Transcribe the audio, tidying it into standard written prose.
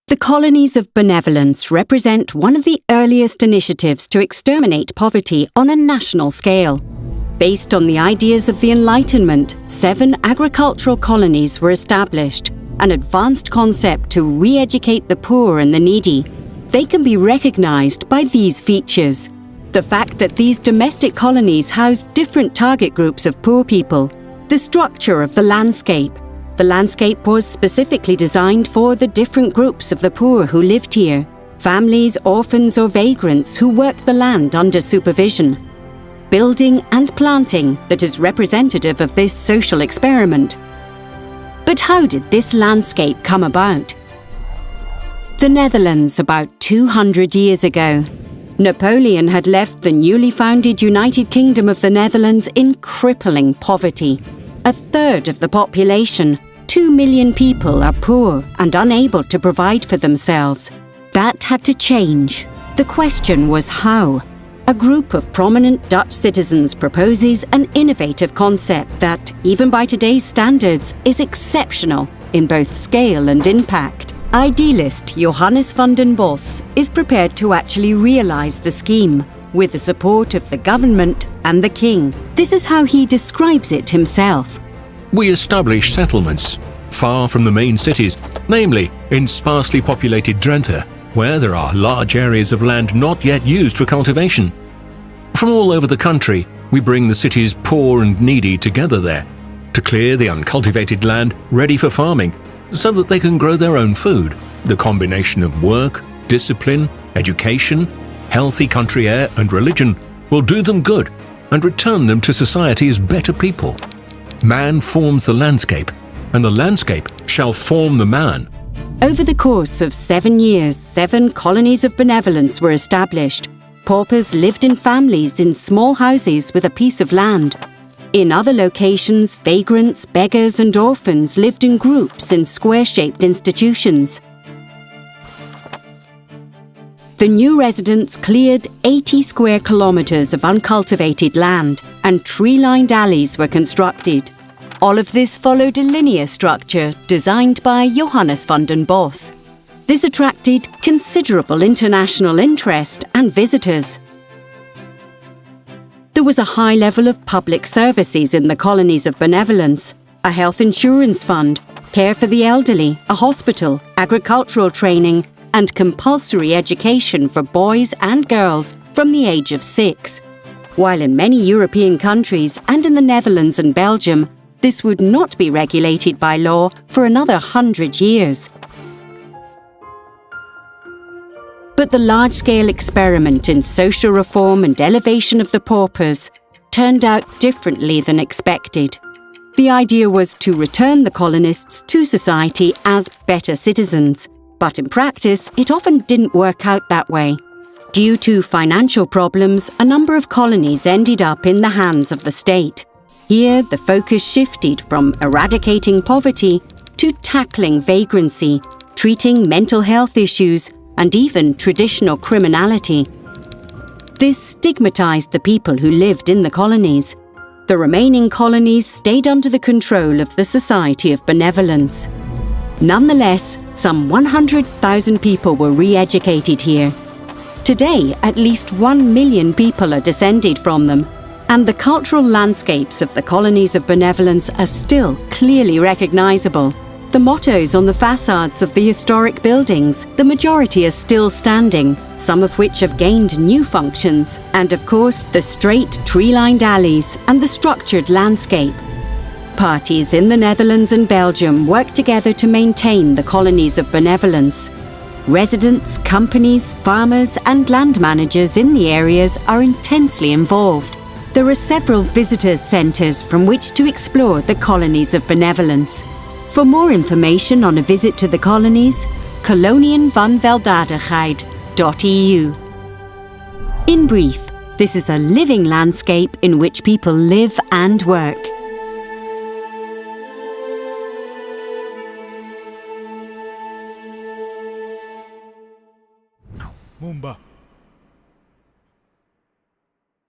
The Colonies of Benevolence represent one of the earliest initiatives to exterminate poverty on a national scale. Based on the ideas of the Enlightenment, 7 agricultural colonies were established, an advanced concept to re-educate the poor and the needy. They can be recognized by these features. The fact that these domestic colonies house different target groups of poor people. The structure of the landscape. The landscape was specifically designed for the different groups of the poor who lived here. Families, orphans or vagrants who worked the land under supervision. Building and planting that is representative of this social experiment. But how did this landscape come about? The Netherlands about 200 years ago. Napoleon had left the newly founded United Kingdom of the Netherlands in crippling poverty. A third of the population, 2 million people, are poor and unable to provide for themselves. That had to change. The question was how. A group of prominent Dutch citizens proposes an innovative concept that, even by today's standards, is exceptional in both scale and impact. Idealist Johannes van den Bosch is prepared to actually realise the scheme, with the support of the government and the king. This is how he describes it himself. We establish settlements, far from the main cities, namely in sparsely populated Drenthe, where there are large areas of land not yet used for cultivation. From all over the country, we bring the city's poor and needy together there, to clear the uncultivated land ready for farming, so that they can grow their own food. The combination of work, discipline, education, healthy country air and religion will do them good and return them to society as better people. Man forms the landscape, and the landscape shall form the man. Over the course of 7 years, 7 colonies of benevolence were established. Paupers lived in families in small houses with a piece of land. In other locations, vagrants, beggars and orphans lived in groups in square-shaped institutions. The new residents cleared 80 square kilometres of uncultivated land, and tree-lined alleys were constructed. All of this followed a linear structure designed by Johannes van den Bosch. This attracted considerable international interest and visitors. There was a high level of public services in the Colonies of Benevolence, a health insurance fund, care for the elderly, a hospital, agricultural training, and compulsory education for boys and girls from the age of 6. While in many European countries and in the Netherlands and Belgium, this would not be regulated by law for another 100 years. But the large-scale experiment in social reform and elevation of the paupers turned out differently than expected. The idea was to return the colonists to society as better citizens, but in practice it often didn't work out that way. Due to financial problems, a number of colonies ended up in the hands of the state. Here, the focus shifted from eradicating poverty to tackling vagrancy, treating mental health issues, and even traditional criminality. This stigmatized the people who lived in the colonies. The remaining colonies stayed under the control of the Society of Benevolence. Nonetheless, some 100,000 people were re-educated here. Today, at least 1 million people are descended from them, and the cultural landscapes of the Colonies of Benevolence are still clearly recognizable. The mottos on the facades of the historic buildings, the majority are still standing, some of which have gained new functions, and of course the straight tree-lined alleys and the structured landscape. Parties in the Netherlands and Belgium work together to maintain the Colonies of Benevolence. Residents, companies, farmers and land managers in the areas are intensely involved. There are several visitors' centres from which to explore the Colonies of Benevolence. For more information on a visit to the colonies, kolonienvanweldadigheid.eu. In brief, this is a living landscape in which people live and work.